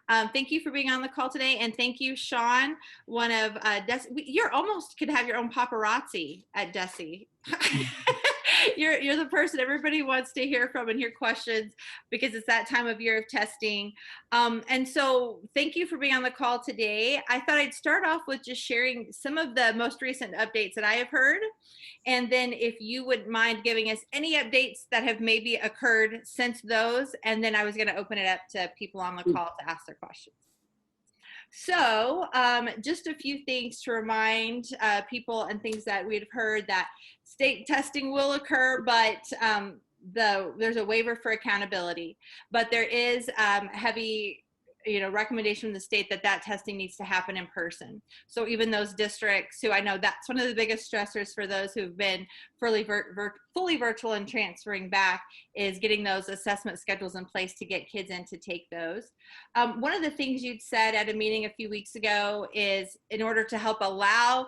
Thank you for being on the call today, and thank you, Shaun. One of you're almost could have your own paparazzi at DESE. You're the person everybody wants to hear from and hear questions because it's that time of year of testing. And so thank you for being on the call today. I thought I'd start off with just sharing some of the most recent updates that I have heard. And then if you wouldn't mind giving us any updates that have maybe occurred since those, and then I was going to open it up to people on the call to ask their questions. So just a few things to remind people and things that we've heard, that state testing will occur, but there's a waiver for accountability. But there is heavy recommendation from the state that testing needs to happen in person. So even those districts who, I know that's one of the biggest stressors for those who've been fully virtual and transferring back, is getting those assessment schedules in place to get kids in to take those. One of the things you'd said at a meeting a few weeks ago is, in order to help allow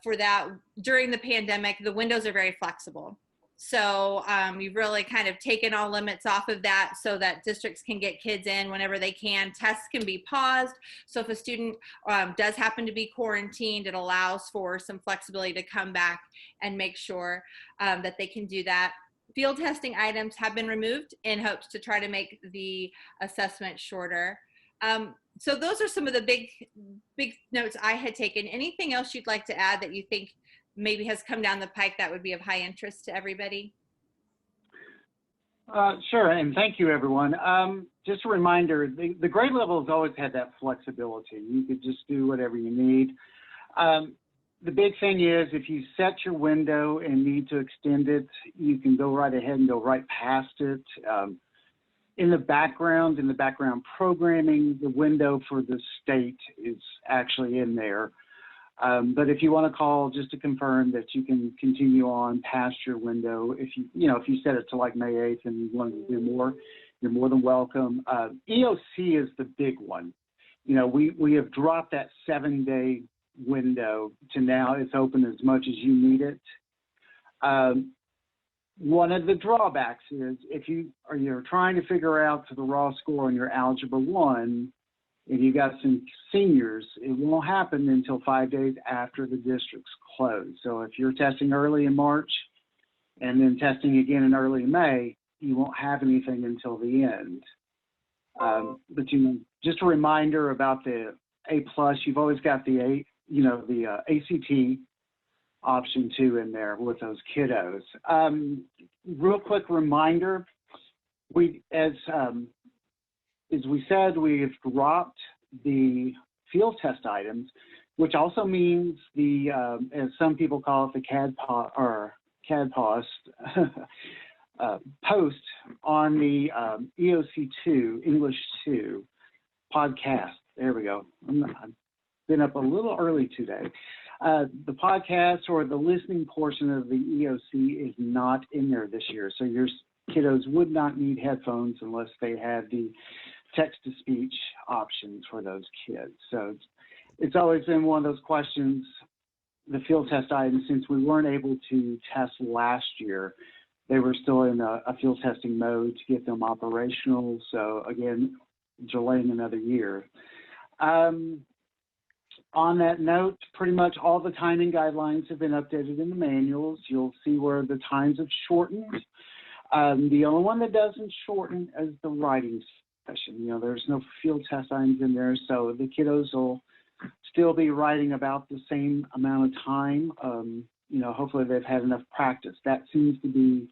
for that during the pandemic, the windows are very flexible. So you've really kind of taken all limits off of that so that districts can get kids in whenever they can. Tests can be paused. So if a student does happen to be quarantined, it allows for some flexibility to come back and make sure that they can do that. Field testing items have been removed in hopes to try to make the assessment shorter. So those are some of the big notes I had taken. Anything else you'd like to add that you think maybe has come down the pike that would be of high interest to everybody? Sure, and thank you, everyone. Just a reminder, the grade level has always had that flexibility. You could just do whatever you need. The big thing is, if you set your window and need to extend it, you can go right ahead and go right past it. In the background programming, the window for the state is actually in there. But if you want to call just to confirm that you can continue on past your window, if you set it to like May 8th and you want to do more, you're more than welcome. EOC is the big one. We have dropped that 7-day window to now it's open as much as you need it. One of the drawbacks is, if you're trying to figure out the raw score on your Algebra 1, and you got some seniors, it won't happen until 5 days after the district's close. So if you're testing early in March and then testing again in early May, you won't have anything until the end. But just a reminder about the A+, you've always got the ACT option too in there with those kiddos. Real quick reminder, as we said, we've dropped the field test items, which also means as some people call it, the CAD-POS post on the EOC2, English 2 podcast. There we go. I've been up a little early today. The podcast or the listening portion of the EOC is not in there this year. So your kiddos would not need headphones unless they had the text-to-speech options for those kids. So it's always been one of those questions, the field test items, since we weren't able to test last year, they were still in a field testing mode to get them operational. So again, delaying another year. On that note, pretty much all the timing guidelines have been updated in the manuals. You'll see where the times have shortened. The only one that doesn't shorten is the writing session. There's no field test items in there, so the kiddos will still be writing about the same amount of time. Hopefully they've had enough practice. That seems to be,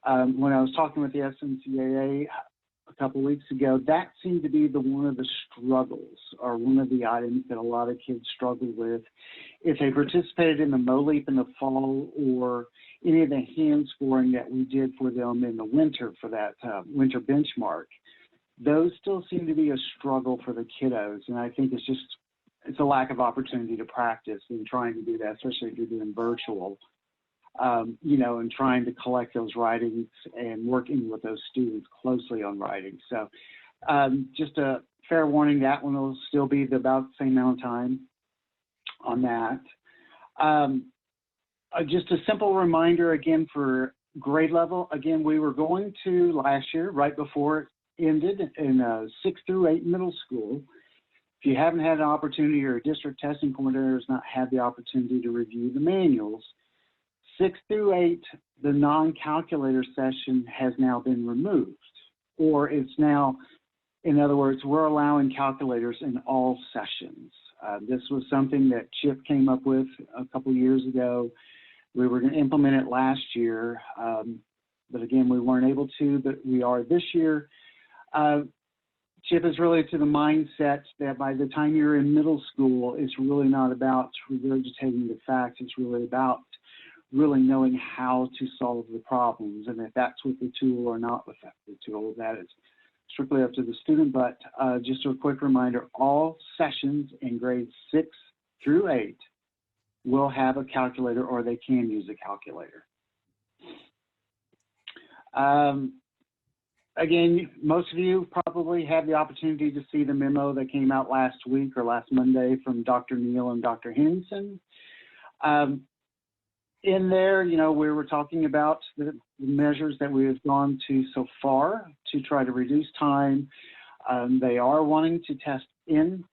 when I was talking with the SMCAA a couple of weeks ago, that seemed to be one of the struggles, or one of the items that a lot of kids struggle with. If they participated in the MOLEAP in the fall, or any of the hand scoring that we did for them in the winter for that winter benchmark, those still seem to be a struggle for the kiddos. And I think it's a lack of opportunity to practice in trying to do that, especially if you're doing virtual, and trying to collect those writings and working with those students closely on writing. So just a fair warning, that one will still be about the same amount of time on that. Just a simple reminder again for grade level. Again, we were going to last year, right before ended in 6 through 8 middle school. If you haven't had an opportunity, or a district testing coordinator has not had the opportunity to review the manuals, 6 through 8, the non-calculator session has now been removed, or it's now, in other words, we're allowing calculators in all sessions. This was something that Chip came up with a couple years ago. We were going to implement it last year, but again, we weren't able to, but we are this year. Chip is really to the mindset that by the time you're in middle school, it's really not about regurgitating the facts. It's really about really knowing how to solve the problems, and if that's with the tool or not with the tool, that is strictly up to the student. But just a quick reminder, all sessions in grades 6 through 8 will have a calculator, or they can use a calculator. Again, most of you probably had the opportunity to see the memo that came out last week or last Monday from Dr. Neal and Dr. Henson. In there, you know, we were talking about the measures that we have gone to so far to try to reduce time. They are wanting to test in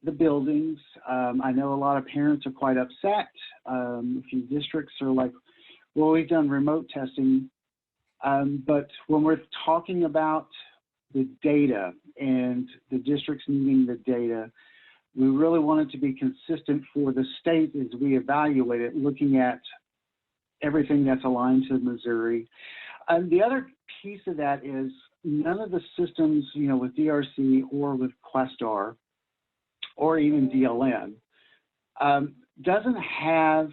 the buildings. I know a lot of parents are quite upset. A few districts are like, well, we've done remote testing. But when we're talking about the data and the districts needing the data, we really want it to be consistent for the state as we evaluate it, looking at everything that's aligned to Missouri. The other piece of that is none of the systems, you know, with DRC or with Questar or even DLN doesn't have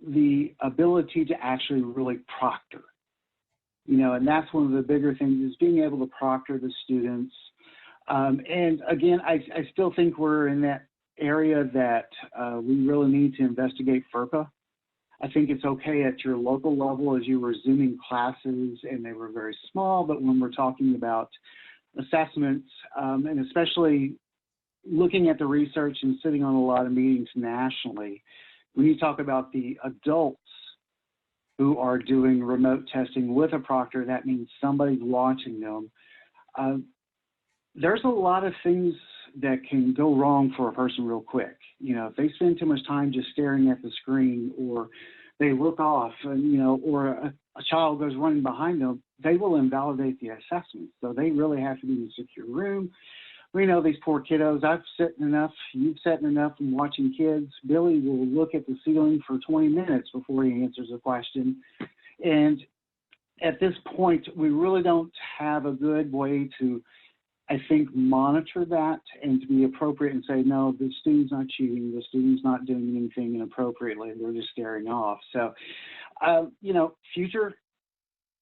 the ability to actually really proctor. You know, and that's one of the bigger things, is being able to proctor the students. And again, I still think we're in that area that we really need to investigate FERPA. I think it's okay at your local level as you were Zooming classes and they were very small, but when we're talking about assessments, and especially looking at the research and sitting on a lot of meetings nationally, when you talk about the adults who are doing remote testing with a proctor, that means somebody's watching them. There's a lot of things that can go wrong for a person real quick. You know, if they spend too much time just staring at the screen, or they look off, and, you know, or a child goes running behind them, they will invalidate the assessment. So they really have to be in a secure room. We know these poor kiddos. I've sat enough, you've sat enough and watching kids. Billy will look at the ceiling for 20 minutes before he answers a question. And at this point, we really don't have a good way to, I think, monitor that and to be appropriate and say, no, the student's not cheating, the student's not doing anything inappropriately, they're just staring off. So, you know, future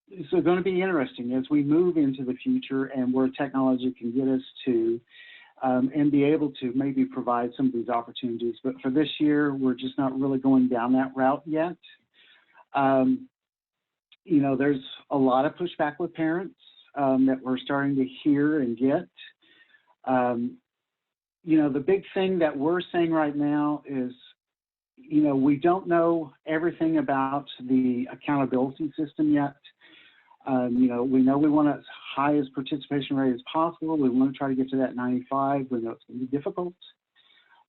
is going to be interesting as we move into the future and where technology can get us to, and be able to maybe provide some of these opportunities. But for this year, we're just not really going down that route yet. You know, there's a lot of pushback with parents that we're starting to hear and get. You know, the big thing that we're saying right now is, you know, we don't know everything about the accountability system yet. You know we want as high as participation rate as possible. We want to try to get to that 95. We know it's going to be difficult.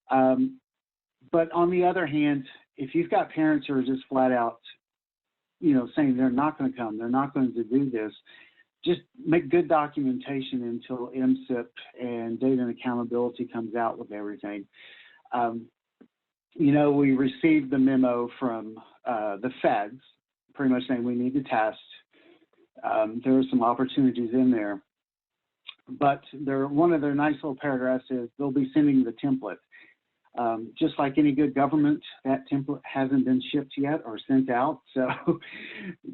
But on the other hand, if you've got parents who are just flat out, you know, saying they're not going to come, they're not going to do this, just make good documentation until MSIP and data and accountability comes out with everything. You know, we received the memo from the feds pretty much saying we need to test. There are some opportunities in there, but one of their nice little paragraphs is they'll be sending the template. Just like any good government, that template hasn't been shipped yet or sent out. So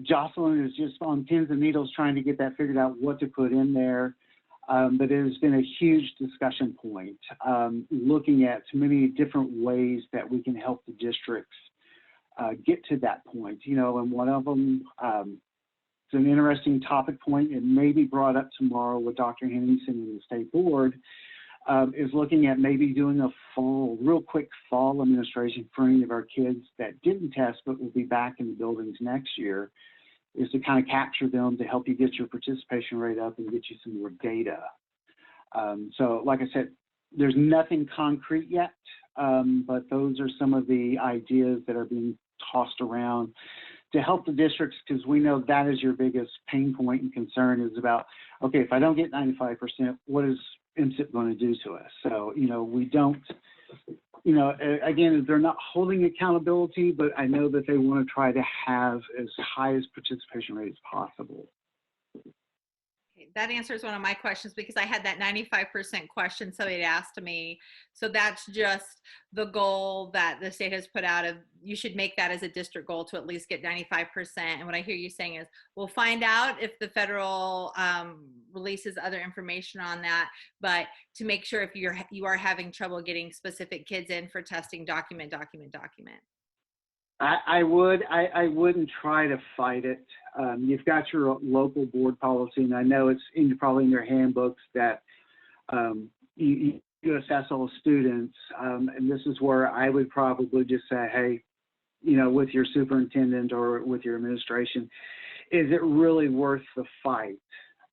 Jocelyn is just on pins and needles trying to get that figured out, what to put in there. But it has been a huge discussion point, looking at many different ways that we can help the districts get to that point. You know, and one of them, it's an interesting topic point. It may be brought up tomorrow with Dr. Henningsen and the state board, is looking at maybe doing a real quick fall administration for any of our kids that didn't test but will be back in the buildings next year, is to kind of capture them to help you get your participation rate up and get you some more data. So like I said, there's nothing concrete yet, but those are some of the ideas that are being tossed around to help the districts, because we know that is your biggest pain point and concern is about, okay, if I don't get 95%, what is MSIP going to do to us? So, we don't, again, they're not holding accountability, but I know that they want to try to have as high as participation rate as possible. That answers one of my questions, because I had that 95% question somebody asked me. So that's just the goal that the state has put out of, you should make that as a district goal to at least get 95%. And what I hear you saying is, we'll find out if the federal releases other information on that, but to make sure if you are having trouble getting specific kids in for testing, document. I wouldn't try to fight it. You've got your local board policy, and I know it's probably in your handbooks that you assess all students. And this is where I would probably just say, hey, with your superintendent or with your administration, is it really worth the fight?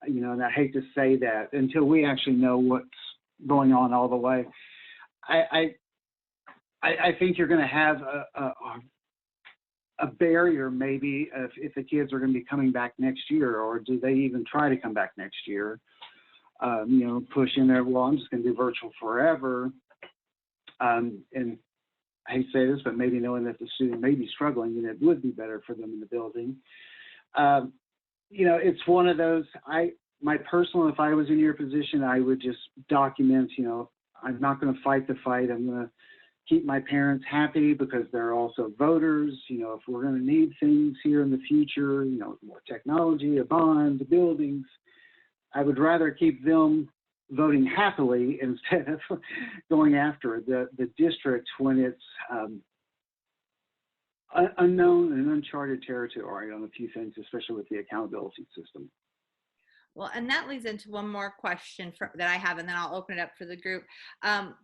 And I hate to say that until we actually know what's going on all the way. I think you're going to have a barrier maybe if the kids are going to be coming back next year, or do they even try to come back next year? Push in there, well, I'm just going to do virtual forever. And I hate to say this, but maybe knowing that the student may be struggling and it would be better for them in the building. It's one of those, my personal, if I was in your position, I would just document, I'm not going to fight the fight. I'm going to keep my parents happy because they're also voters. If we're going to need things here in the future, more technology, a bond, the buildings, I would rather keep them voting happily instead of going after the district when it's unknown and uncharted territory on a few things, especially with the accountability system. Well, and that leads into one more question that I have, and then I'll open it up for the group.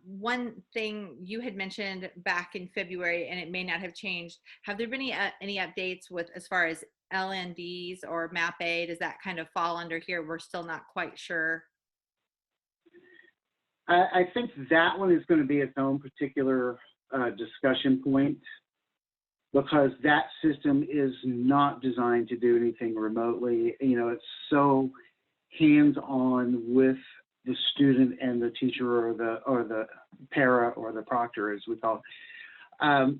One thing you had mentioned back in February, and it may not have changed. Have there been any updates with as far as LNDs or MAP-A? Does that kind of fall under here? We're still not quite sure. I think that one is going to be its own particular discussion point, because that system is not designed to do anything remotely. It's so hands-on with the student and the teacher or the para or the proctor, as we call it.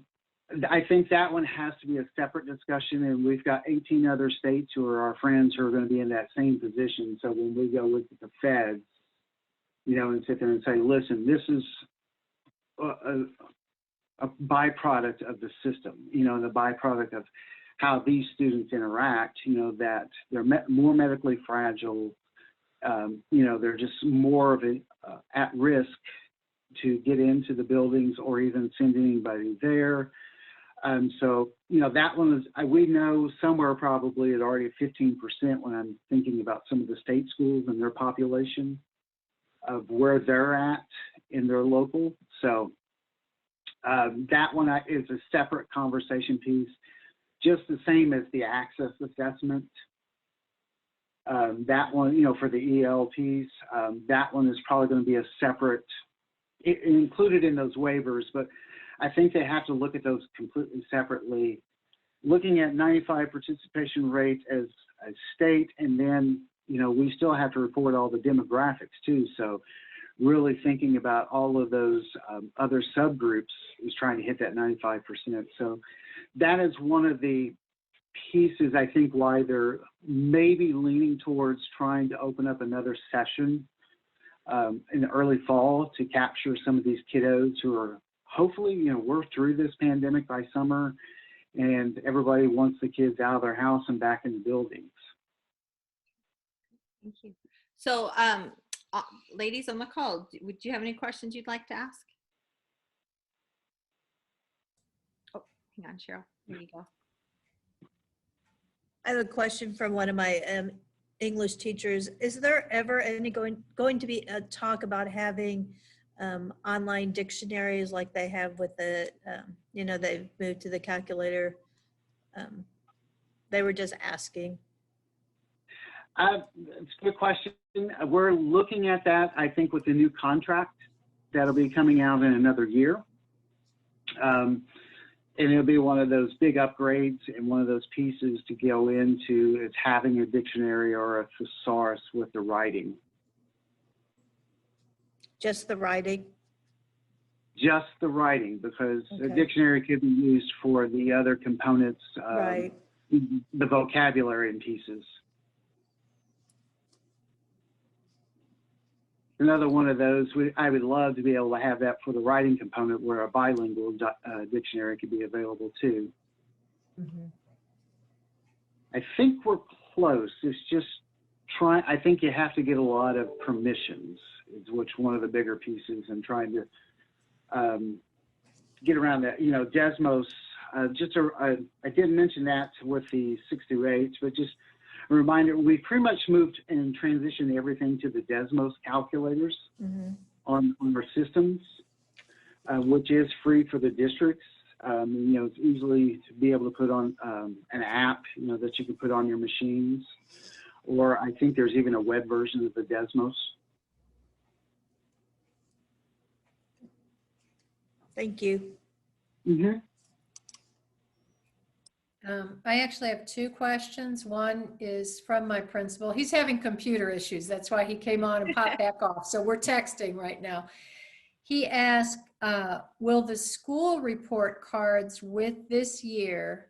I think that one has to be a separate discussion, and we've got 18 other states who are our friends who are going to be in that same position. So when we go with the feds, and sit there and say, listen, this is a byproduct of the system, the byproduct of how these students interact, that they're more medically fragile, they're just more of at risk to get into the buildings or even send anybody there. So, that one is, we know somewhere probably at already 15% when I'm thinking about some of the state schools and their population of where they're at in their local. So that one is a separate conversation piece, just the same as the access assessment. That one, for the ELPs, that one is probably going to be a separate, included in those waivers, but I think they have to look at those completely separately, looking at 95 participation rate as a state, and then, we still have to report all the demographics too. So really thinking about all of those other subgroups is trying to hit that 95%. So that is one of the pieces, I think, why they're maybe leaning towards trying to open up another session in the early fall to capture some of these kiddos who are hopefully, we're through this pandemic by summer and everybody wants the kids out of their house and back in the buildings. Thank you. So, ladies on the call, would you have any questions you'd like to ask? Oh, hang on, Cheryl. There you go. I have a question from one of my English teachers. Is there ever any going to be a talk about having online dictionaries like they have with the, they've moved to the calculator They were just asking. It's a good question. We're looking at that, I think, with the new contract that'll be coming out in another year. And it'll be one of those big upgrades and one of those pieces to go into is having a dictionary or a thesaurus with the writing. Just the writing? Just the writing, because a Okay. dictionary could be used for the other components, Right. the vocabulary and pieces. Another one of those, I would love to be able to have that for the writing component where a bilingual dictionary could be available too. Mhm. I think we're close. It's just I think you have to get a lot of permissions, is which one of the bigger pieces, and trying to get around that. You know, Desmos, I didn't mention that with the 628, but just a reminder, we pretty much moved and transitioned everything to the Desmos calculators Mhm. on our systems, which is free for the districts. You know, it's easily to be able to put on an app, you know, that you can put on your machines. Or I think there's even a web version of the Desmos. Thank you. Mm-hmm. I actually have two questions. One is from my principal. He's having computer issues. That's why he came on and popped back off. So we're texting right now. He asked, will the school report cards with this year's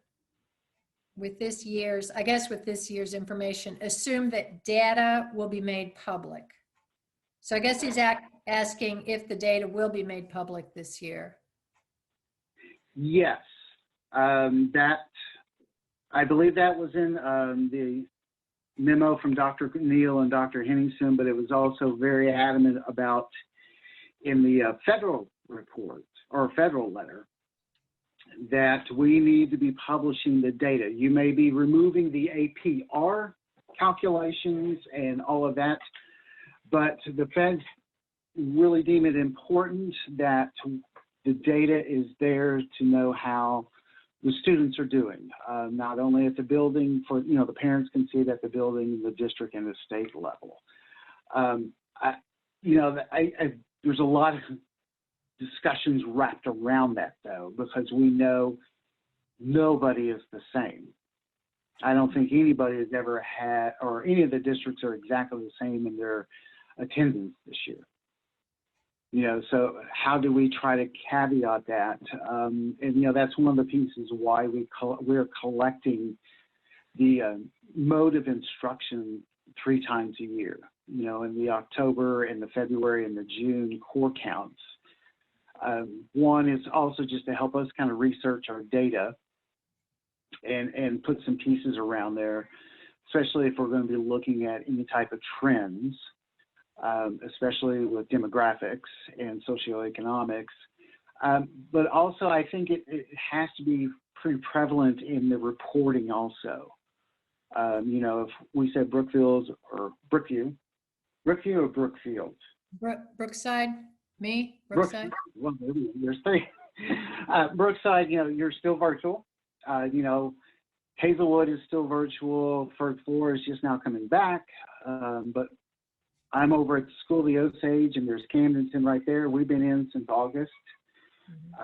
information, assume that data will be made public? So I guess he's asking if the data will be made public this year. Yes, I believe that was in the memo from Dr. Neal and Dr. Henningsen, but it was also very adamant about in the federal report or federal letter that we need to be publishing the data. You may be removing the APR calculations and all of that, but the feds really deem it important that the data is there to know how the students are doing, not only at the building for, you know, the parents can see it at the building, the district, and the state level. There's a lot of discussions wrapped around that though, because we know nobody is the same. I don't think anybody has ever had, or any of the districts are exactly the same in their attendance this year. You know, so how do we try to caveat that? And, you know, that's one of the pieces why we're collecting the mode of instruction 3 times a year, you know, in the October and the February and the June core counts. One is also just to help us kind of research our data and put some pieces around there, especially if we're going to be looking at any type of trends. Especially with demographics and socioeconomics. But also I think it has to be pretty prevalent in the reporting also. You know, if we said Brookfield or Brookview or Brookfield? Brookside, me, Brookside. Well, there's 3. Brookside, you know, you're still virtual. You know, Hazelwood is still virtual. First floor is just now coming back. But I'm over at the School of the Osage, and there's Camdenton right there. We've been in since August.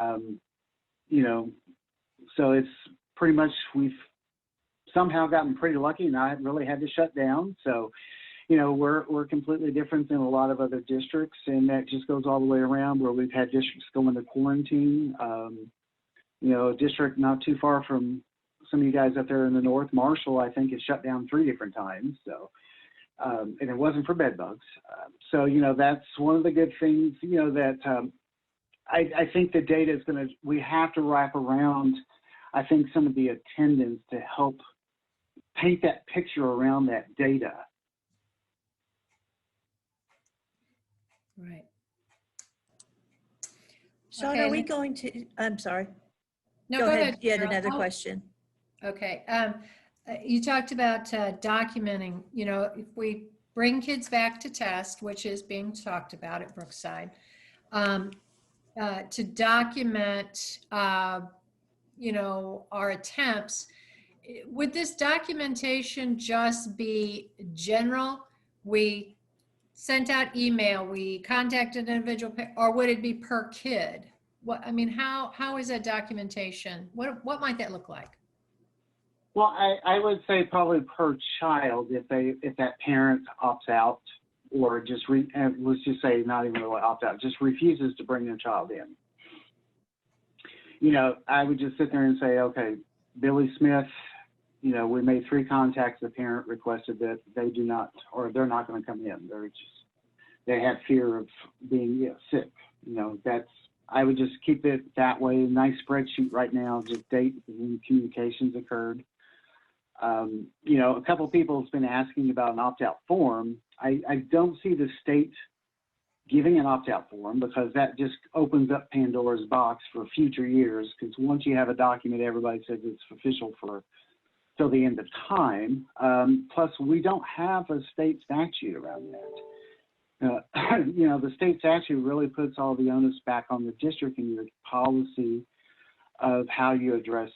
Mhm. You know, so it's pretty much, we've somehow gotten pretty lucky and not really had to shut down. So, you know, we're completely different than a lot of other districts, and that just goes all the way around where we've had districts go into quarantine. You know, a district not too far from some of you guys up there in the north, Marshall, I think, has shut down 3 different times. So. And it wasn't for bed bugs. So, you know, that's one of the good things, you know, that I think the data is we have to wrap around, I think, some of the attendance to help paint that picture around that data. Right. Shaun, Okay, are we going to, I'm sorry. No, Go ahead. You had Cheryl. another question. Okay. You talked about documenting, you know, if we bring kids back to test, which is being talked about at Brookside, to document, you know, our attempts. would this documentation just be general? We sent out email, we contacted an individual, or would it be per kid? What, I mean, how is that documentation? What might that look like? Well, I would say probably per child if that parent opts out, or just let's just say not even really opt out, just refuses to bring their child in. You know, I would just sit there and say, okay, Billy Smith, you know, we made 3 contacts. The parent requested that they do not, or they're not going to come in. They have fear of being sick. You know, I would just keep it that way. Nice spreadsheet right now, just date when communications occurred. You know, a couple of people have been asking about an opt-out form. I don't see the state giving an opt-out form, because that just opens up Pandora's box for future years, because once you have a document, everybody says it's official till the end of time. Plus, we don't have a state statute around that. You know, the state statute really puts all the onus back on the district and your policy of how you address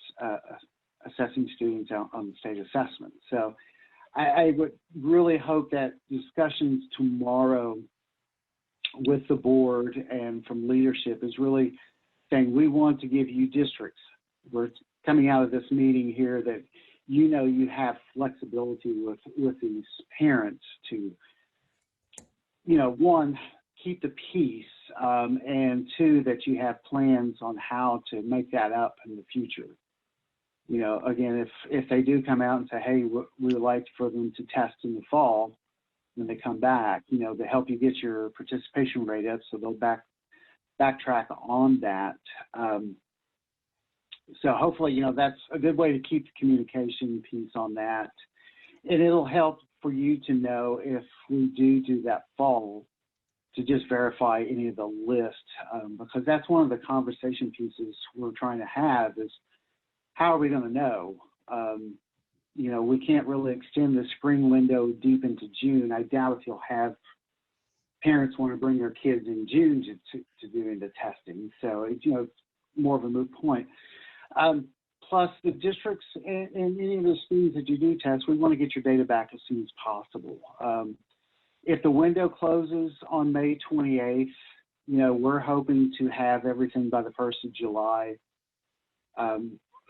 assessing students on the state assessment. So I would really hope that discussions tomorrow with the board and from leadership is really saying, we want to give you districts. We're coming out of this meeting here that you know you have flexibility with these parents to, you know, 1, keep the peace, and 2, that you have plans on how to make that up in the future. You know, again, if they do come out and say, hey, we would like for them to test in the fall when they come back, you know, to help you get your participation rate up, so they'll backtrack on that. So hopefully, you know, that's a good way to keep the communication piece on that. And it'll help for you to know if we do that fall, to just verify any of the list, because that's one of the conversation pieces we're trying to have is, how are we going to know? You know, we can't really extend the spring window deep into June. I doubt if you'll have parents want to bring their kids in June to do the testing. So, you know, it's more of a moot point. Plus, the districts and any of the students that you do test, we want to get your data back as soon as possible. If the window closes on May 28th, you know, we're hoping to have everything by the 1st of July.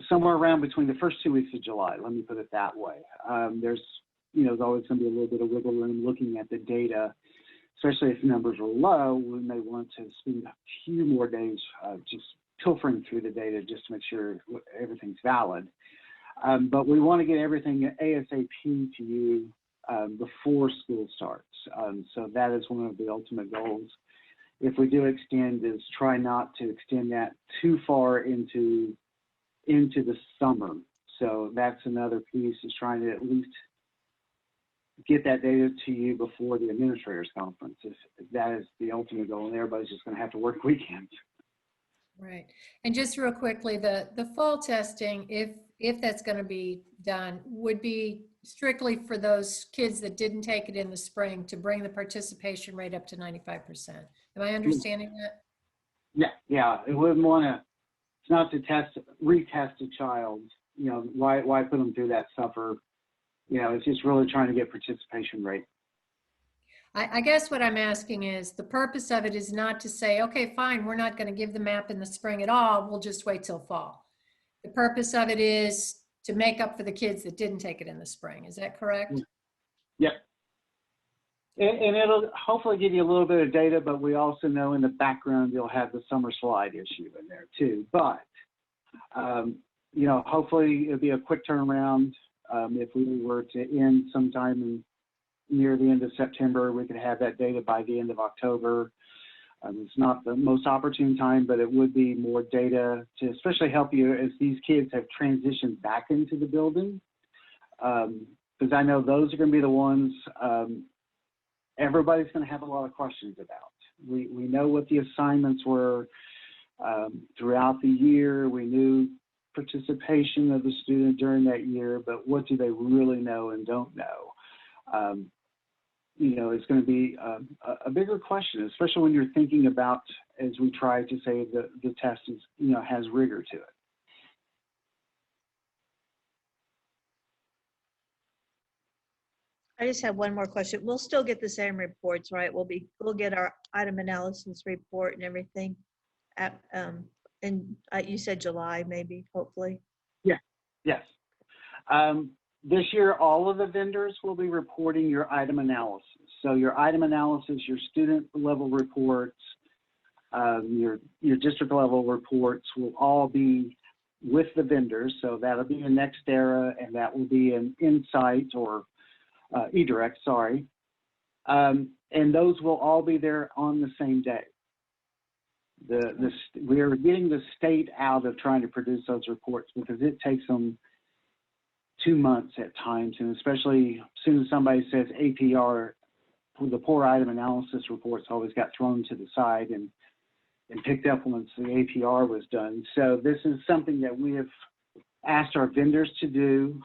Somewhere around between the first 2 weeks of July, let me put it that way. There's always going to be a little bit of wiggle room looking at the data, especially if numbers are low. We may want to spend a few more days just pilfering through the data just to make sure everything's valid. But we want to get everything ASAP to you before school starts. So that is one of the ultimate goals. If we do extend, is try not to extend that too far into the summer. So that's another piece, is trying to at least get that data to you before the administrators conference. If that is the ultimate goal, and everybody's just going to have to work weekends. Right. And just real quickly, the fall testing, if that's going to be done, would be strictly for those kids that didn't take it in the spring, to bring the participation rate up to 95%. Am I understanding that? Yeah. It wouldn't want to. It's not to retest a child. You know, why put them through that suffer? You know, it's just really trying to get participation rate. I guess what I'm asking is, the purpose of it is not to say, okay, fine, we're not going to give the map in the spring at all. We'll just wait till fall. The purpose of it is to make up for the kids that didn't take it in the spring. Is that correct? Yep. And it'll hopefully give you a little bit of data, but we also know in the background you'll have the summer slide issue in there too. But, you know, hopefully it'll be a quick turnaround. If we were to end sometime near the end of September, we could have that data by the end of October. It's not the most opportune time, but it would be more data to especially help you as these kids have transitioned back into the building. Because I know those are going to be the ones everybody's going to have a lot of questions about. We know what the assignments were throughout the year. We knew participation of the student during that year, but what do they really know and don't know? You know, it's going to be a bigger question, especially when you're thinking about, as we try to say, the test is, you know, has rigor to it. I just have one more question. We'll still get the same reports, right? We'll get our item analysis report and everything at, and you said July, maybe, hopefully. Yeah, yes. This year, all of the vendors will be reporting your item analysis. So your item analysis, your student level reports, your district level reports will all be with the vendors. So that'll be in Nextera, and that will be in Insight or eDirect, sorry. And those will all be there on the same day. We are getting the state out of trying to produce those reports because it takes them 2 months at times, and especially as soon as somebody says APR, the poor item analysis reports always got thrown to the side and picked up once the APR was done. So this is something that we have asked our vendors to do.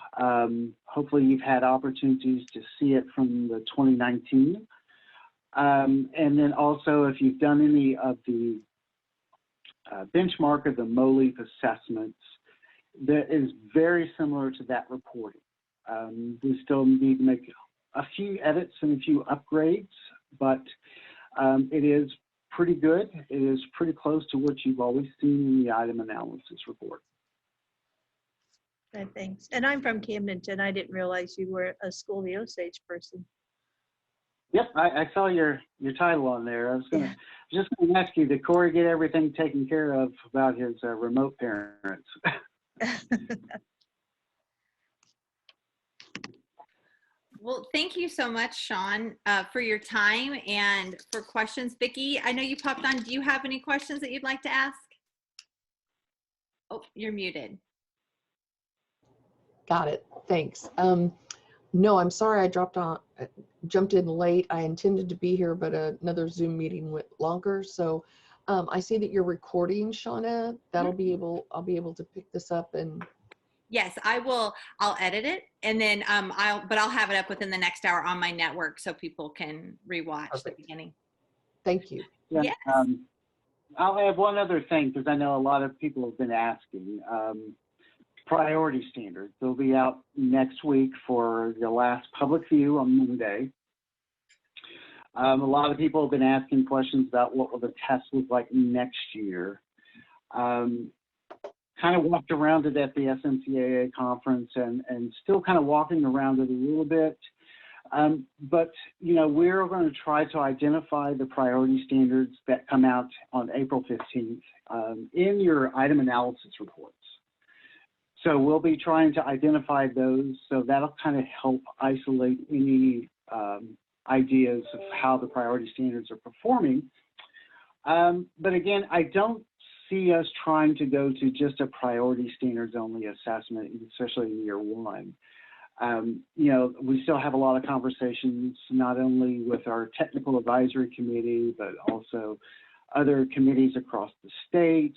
Hopefully you've had opportunities to see it from the 2019. And then also if you've done any of the benchmark of the MOLEAP assessments, that is very similar to that reporting. We still need to make a few edits and a few upgrades, but it is pretty good. It is pretty close to what you've always seen in the item analysis report. Okay, thanks. And I'm from Camdenton. I didn't realize you were a school the Osage person. Yep, I saw your title on there. I was just going to ask you, did Corey get everything taken care of about his remote parents? Well, thank you so much, Shaun, for your time and for questions. Vicki, I know you popped on. Do you have any questions that you'd like to ask? Oh, you're muted. Got it. Thanks. No, I'm sorry I jumped in late. I intended to be here, but another Zoom meeting went longer. So I see that you're recording, Shauna. I'll be able to pick this up and. Yes, I will. I'll edit it, and then I'll have it up within the next hour on my network so people can rewatch Perfect. the beginning. Thank you. Yeah, Yes. I'll add one other thing because I know a lot of people have been asking. Priority standards. They'll be out next week for the last public view on Monday. A lot of people have been asking questions about what will the test look like next year. Kind of walked around it at the SMCAA conference and still kind of walking around it a little bit. But, you know, we're going to try to identify the priority standards that come out on April 15th in your item analysis reports. So we'll be trying to identify those, so that'll kind of help isolate any ideas of how the priority standards are performing. But again, I don't see us trying to go to just a priority standards only assessment, especially in year one. You know, we still have a lot of conversations, not only with our technical advisory committee, but also other committees across the state.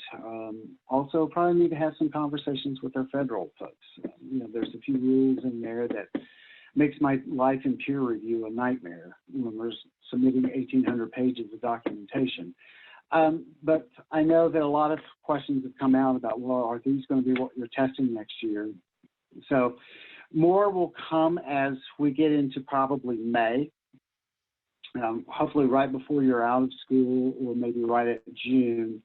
Also probably need to have some conversations with our federal folks. You know, there's a few rules in there that makes my life in peer review a nightmare when we're submitting 1,800 pages of documentation. But I know that a lot of questions have come out about, well, are these going to be what you're testing next year? So more will come as we get into probably May. Hopefully right before you're out of school or maybe right at June.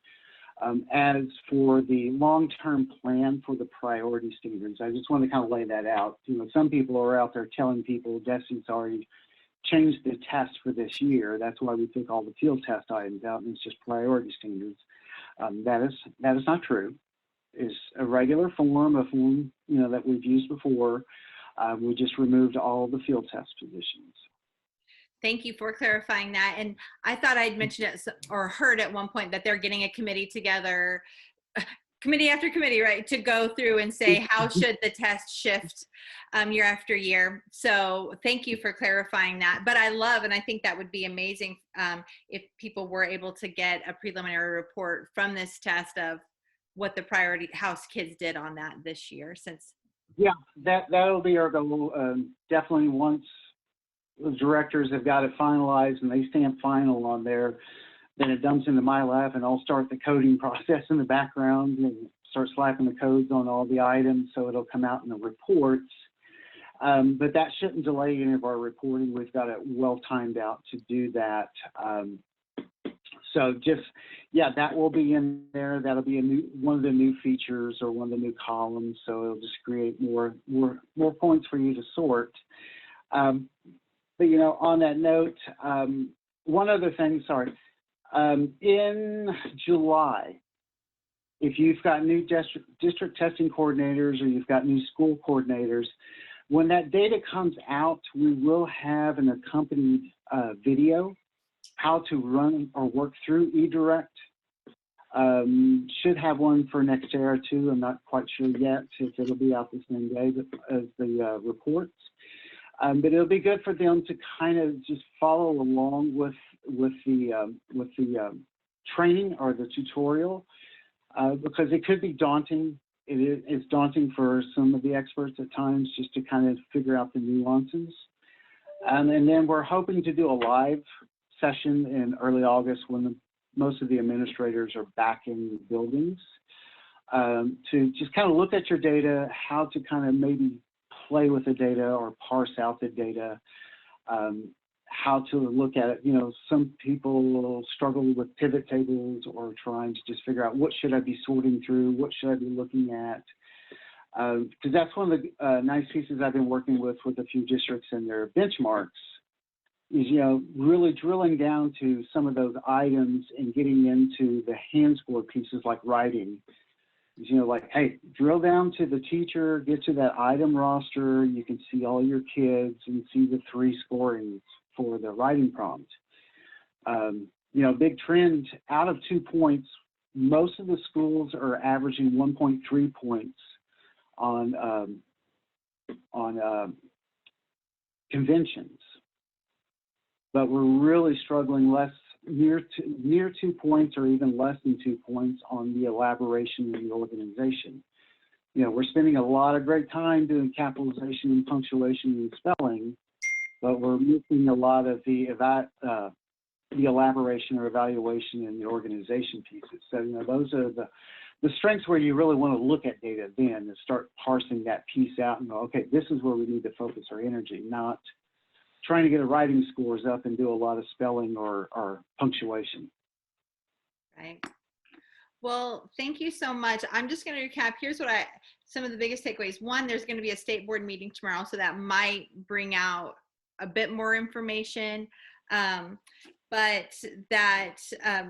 As for the long-term plan for the priority standards, I just want to kind of lay that out. You know, some people are out there telling people DESE's already changed the test for this year. That's why we took all the field test items out and it's just priority standards. That is not true. It's a regular form, a form, you know, that we've used before. We just removed all the field test positions. Thank you for clarifying that. And I thought I'd mentioned it or heard at one point that they're getting a committee together, committee after committee, right, to go through and say, how should the test shift year after year? So thank you for clarifying that. But I love, and I think that would be amazing if people were able to get a preliminary report from this test of what the priority house kids did on that this year. Since yeah, that'll be our goal. Definitely once the directors have got it finalized and they stamp final on there, then it dumps into my lab and I'll start the coding process in the background and start slapping the codes on all the items so it'll come out in the reports. But that shouldn't delay any of our reporting. We've got it well timed out to do that. So just, yeah, that will be in there. That'll be one of the new features or one of the new columns. So it'll just create more points for you to sort. But, you know, on that note, one other thing, sorry. In July, if you've got new district testing coordinators or you've got new school coordinators, when that data comes out, we will have an accompanied video how to run or work through eDirect. Should have one for next year or two. I'm not quite sure yet if it'll be out the same day as the reports. But it'll be good for them to kind of just follow along with the training or the tutorial, because it could be daunting. It's daunting for some of the experts at times just to kind of figure out the nuances. And then we're hoping to do a live session in early August when most of the administrators are back in the buildings, to just kind of look at your data, how to kind of maybe play with the data or parse out the data, how to look at it. You know, some people struggle with pivot tables or trying to just figure out what should I be sorting through, what should I be looking at. Because that's one of the nice pieces I've been working with a few districts and their benchmarks is, you know, really drilling down to some of those items and getting into the hand score pieces like writing. You know, like, hey, drill down to the teacher, get to that item roster. You can see all your kids and see the 3 scorings for the writing prompt. You know, big trend out of 2 points, most of the schools are averaging 1.3 points on conventions. But we're really struggling near 2 points or even less than 2 points on the elaboration and the organization. You know, we're spending a lot of great time doing capitalization and punctuation and spelling, but we're missing a lot of the elaboration or evaluation and the organization pieces. So, you know, those are the strengths where you really want to look at data then and start parsing that piece out and go, okay, this is where we need to focus our energy, not trying to get a writing scores up and do a lot of spelling or punctuation. Right. Well, thank you so much. I'm just going to recap. Here's what some of the biggest takeaways. One, there's going to be a state board meeting tomorrow, so that might bring out a bit more information. But that,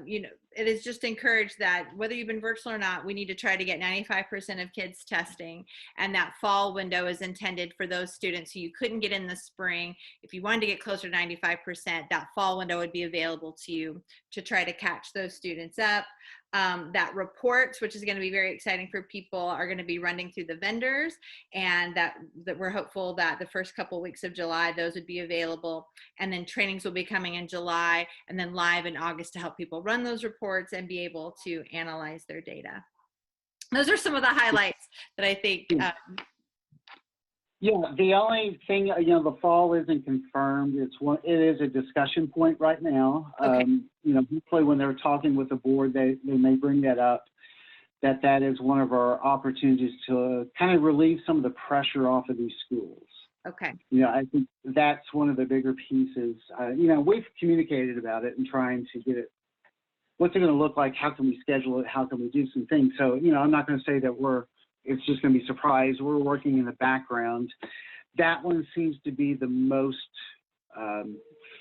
you know, it is just encouraged that whether you've been virtual or not, we need to try to get 95% of kids testing. And that fall window is intended for those students who you couldn't get in the spring. If you wanted to get closer to 95%, that fall window would be available to you to try to catch those students up. That reports, which is going to be very exciting for people, are going to be running through the vendors, and that we're hopeful that the first couple of weeks of July, those would be available. And then trainings will be coming in July and then live in August to help people run those reports and be able to analyze their data. Those are some of the highlights that I think. Yeah, the only thing, you know, the fall isn't confirmed. It is a discussion point right now. Okay. You know, hopefully when they're talking with the board, they may bring that up, that is one of our opportunities to kind of relieve some of the pressure off of these schools. Okay. You know, I think that's one of the bigger pieces. You know, we've communicated about it and trying to get it, what's it going to look like? How can we schedule it? How can we do some things? So, you know, I'm not going to say that it's just going to be surprise. We're working in the background. That one seems to be the most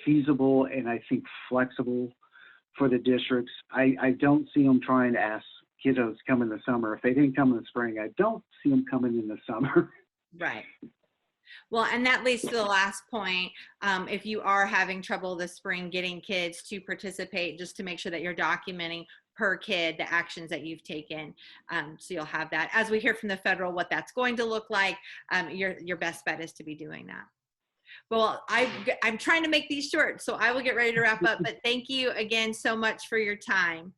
feasible and I think flexible for the districts. I don't see them trying to ask kiddos to come in the summer. If they didn't come in the spring, I don't see them coming in the summer. Right. Well, and that leads to the last point. If you are having trouble this spring getting kids to participate, just to make sure that you're documenting per kid the actions that you've taken. So you'll have that. As we hear from the federal what that's going to look like, your best bet is to be doing that. Well, I'm trying to make these short, so I will get ready to wrap up. But thank you again so much for your time.